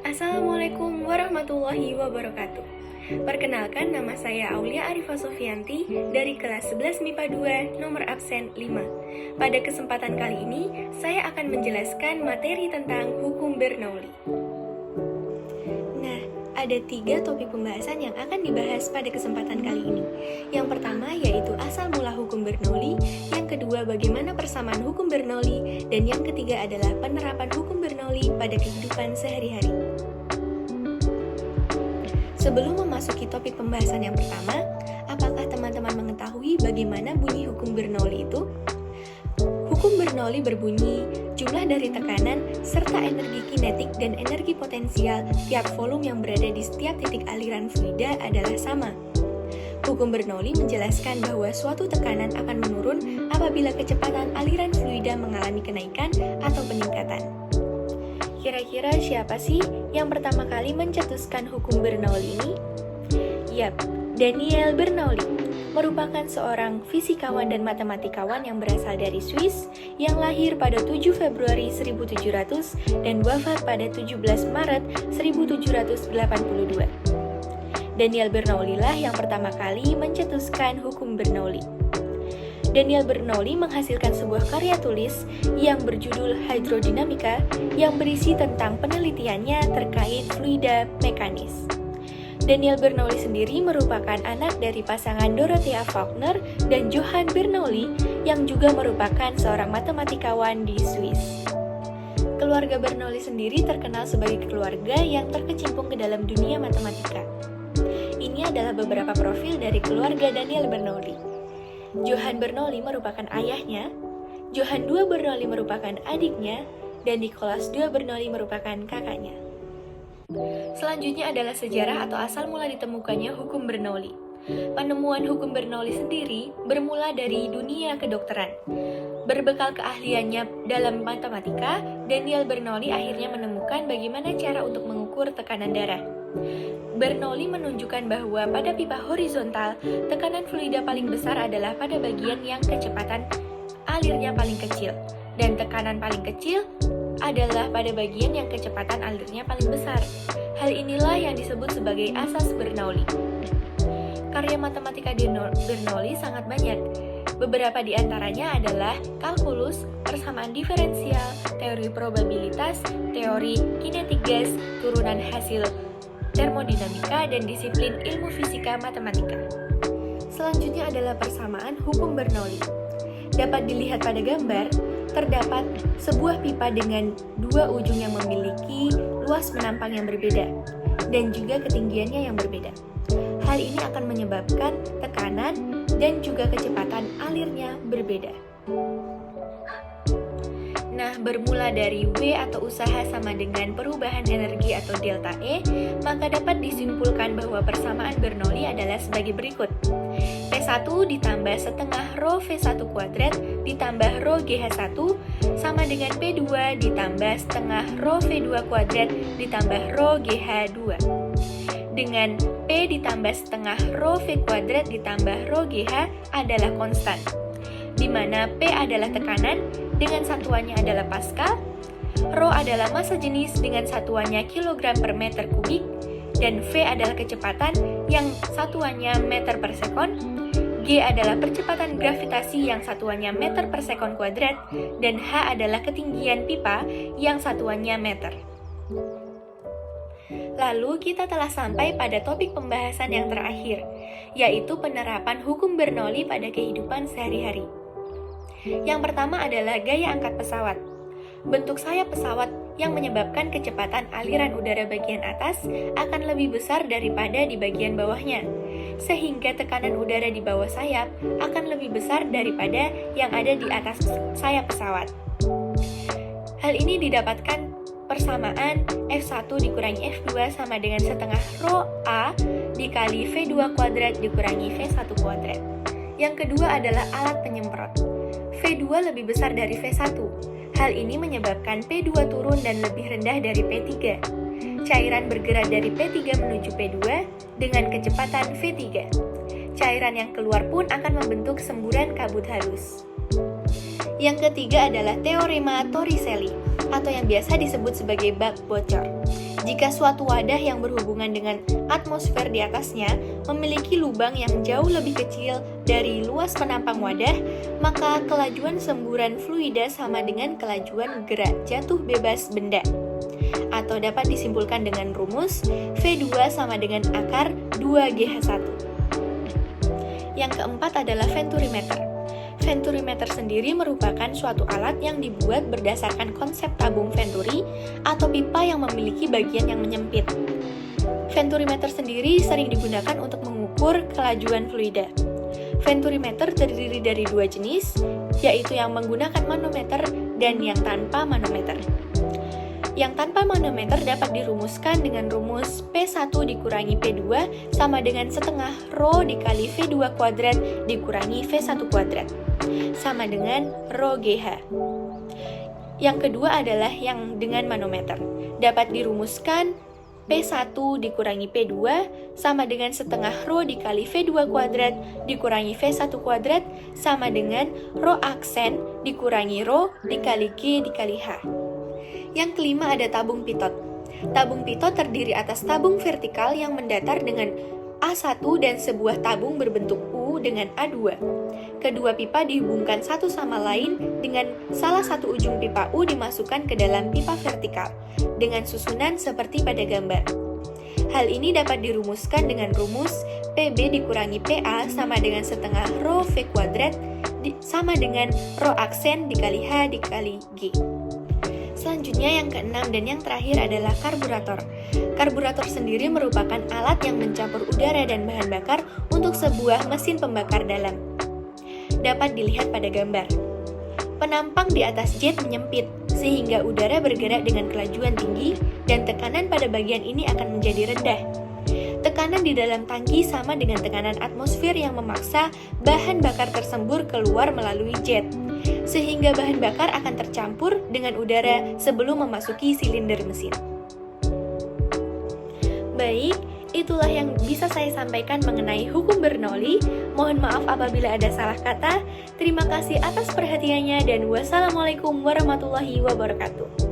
Assalamualaikum warahmatullahi wabarakatuh. Perkenalkan, nama saya Aulia Arifah Sofianti dari kelas 11 MIPA 2 nomor absen 5. Pada kesempatan kali ini, saya akan menjelaskan materi tentang hukum Bernoulli. Nah, ada 3 topik pembahasan yang akan dibahas pada kesempatan kali ini. Yang pertama yaitu asal mula hukum Bernoulli, yang kedua bagaimana persamaan hukum Bernoulli, dan yang ketiga adalah penerapan hukum Bernoulli pada kehidupan sehari-hari. Sebelum memasuki topik pembahasan yang pertama, apakah teman-teman mengetahui bagaimana bunyi hukum Bernoulli itu? Hukum Bernoulli berbunyi, jumlah dari tekanan serta energi kinetik dan energi potensial tiap volume yang berada di setiap titik aliran fluida adalah sama. Hukum Bernoulli menjelaskan bahwa suatu tekanan akan menurun apabila kecepatan aliran fluida mengalami kenaikan atau peningkatan. Kira-kira siapa sih yang pertama kali mencetuskan hukum Bernoulli ini? Yap, Daniel Bernoulli merupakan seorang fisikawan dan matematikawan yang berasal dari Swiss yang lahir pada 7 Februari 1700 dan wafat pada 17 Maret 1782. Daniel Bernoulli lah yang pertama kali mencetuskan hukum Bernoulli. Daniel Bernoulli menghasilkan sebuah karya tulis yang berjudul Hydrodinamika yang berisi tentang penelitiannya terkait fluida mekanis. Daniel Bernoulli sendiri merupakan anak dari pasangan Dorothea Faulkner dan Johann Bernoulli yang juga merupakan seorang matematikawan di Swiss. Keluarga Bernoulli sendiri terkenal sebagai keluarga yang terkecimpung ke dalam dunia matematika. Ini adalah beberapa profil dari keluarga Daniel Bernoulli. Johann Bernoulli merupakan ayahnya, Johann II Bernoulli merupakan adiknya, dan Nicholas II Bernoulli merupakan kakaknya. Selanjutnya adalah sejarah atau asal mula ditemukannya hukum Bernoulli. Penemuan hukum Bernoulli sendiri bermula dari dunia kedokteran. Berbekal keahliannya dalam matematika, Daniel Bernoulli akhirnya menemukan bagaimana cara untuk mengukur tekanan darah. Bernoulli menunjukkan bahwa pada pipa horizontal, tekanan fluida paling besar adalah pada bagian yang kecepatan alirnya paling kecil, dan tekanan paling kecil adalah pada bagian yang kecepatan alirnya paling besar. Hal inilah yang disebut sebagai asas Bernoulli. Karya matematika Bernoulli sangat banyak. Beberapa di antaranya adalah kalkulus, persamaan diferensial, teori probabilitas, teori kinetik gas, turunan hasil termodinamika, dan disiplin ilmu fisika matematika. Selanjutnya adalah persamaan hukum Bernoulli. Dapat dilihat pada gambar, terdapat sebuah pipa dengan 2 ujung yang memiliki luas menampang yang berbeda, dan juga ketinggiannya yang berbeda. Hal ini akan menyebabkan tekanan dan juga kecepatan alirnya berbeda. Nah, bermula dari W atau usaha sama dengan perubahan energi atau delta E, maka dapat disimpulkan bahwa persamaan Bernoulli adalah sebagai berikut. P1 ditambah setengah rho V1 kuadrat ditambah rho GH1 sama dengan P2 ditambah setengah rho V2 kuadrat ditambah rho GH2. Dengan P ditambah setengah rho V kuadrat ditambah rho GH adalah konstan, di mana P adalah tekanan dengan satuannya adalah Pascal, rho adalah massa jenis dengan satuannya kilogram per meter kubik, dan V adalah kecepatan yang satuannya meter per sekon, G adalah percepatan gravitasi yang satuannya meter per sekon kuadrat, dan H adalah ketinggian pipa yang satuannya meter. Lalu kita telah sampai pada topik pembahasan yang terakhir, yaitu penerapan hukum Bernoulli pada kehidupan sehari-hari. Yang pertama adalah gaya angkat pesawat. Bentuk sayap pesawat yang menyebabkan kecepatan aliran udara bagian atas akan lebih besar daripada di bagian bawahnya, sehingga tekanan udara di bawah sayap akan lebih besar daripada yang ada di atas sayap pesawat. Hal ini didapatkan persamaan F1 dikurangi F2 sama dengan setengah rho A dikali V2 kuadrat dikurangi V1 kuadrat. Yang kedua adalah alat penyemprot. V2 lebih besar dari V1. Hal ini menyebabkan P2 turun dan lebih rendah dari P3. Cairan bergerak dari P3 menuju P2 dengan kecepatan V3. Cairan yang keluar pun akan membentuk semburan kabut halus. Yang ketiga adalah teorema Torricelli. atau yang biasa disebut sebagai bak bocor. Jika suatu wadah yang berhubungan dengan atmosfer di atasnya memiliki lubang yang jauh lebih kecil dari luas penampang wadah, maka kelajuan semburan fluida sama dengan kelajuan gerak jatuh bebas benda. Atau dapat disimpulkan dengan rumus V2 sama dengan akar 2GH1. Yang keempat adalah venturimeter. Venturimeter sendiri merupakan suatu alat yang dibuat berdasarkan konsep tabung venturi atau pipa yang memiliki bagian yang menyempit. Venturimeter sendiri sering digunakan untuk mengukur kelajuan fluida. Venturimeter terdiri dari dua jenis, yaitu yang menggunakan manometer dan yang tanpa manometer. Yang tanpa manometer dapat dirumuskan dengan rumus P1 dikurangi P2 sama dengan setengah rho dikali V2 kuadrat dikurangi V1 kuadrat, sama dengan rho GH. Yang kedua adalah yang dengan manometer. Dapat dirumuskan P1 dikurangi P2 sama dengan setengah rho dikali V2 kuadrat dikurangi V1 kuadrat sama dengan rho aksen dikurangi rho dikali G dikali H. Yang kelima ada tabung pitot. Tabung pitot terdiri atas tabung vertikal yang mendatar dengan A1 dan sebuah tabung berbentuk U dengan A2. Kedua pipa dihubungkan satu sama lain dengan salah satu ujung pipa U dimasukkan ke dalam pipa vertikal dengan susunan seperti pada gambar. Hal ini dapat dirumuskan dengan rumus PB dikurangi PA sama dengan setengah rho V kuadrat sama dengan rho aksen dikali H dikali G. Selanjutnya yang keenam dan yang terakhir adalah karburator. Karburator sendiri merupakan alat yang mencampur udara dan bahan bakar untuk sebuah mesin pembakar dalam. Dapat dilihat pada gambar. Penampang di atas jet menyempit, sehingga udara bergerak dengan kelajuan tinggi dan tekanan pada bagian ini akan menjadi rendah. Tekanan di dalam tangki sama dengan tekanan atmosfer yang memaksa bahan bakar tersembur keluar melalui jet, sehingga bahan bakar akan tercampur dengan udara sebelum memasuki silinder mesin. Baik, itulah yang bisa saya sampaikan mengenai hukum Bernoulli. Mohon maaf apabila ada salah kata. Terima kasih atas perhatiannya dan wassalamualaikum warahmatullahi wabarakatuh.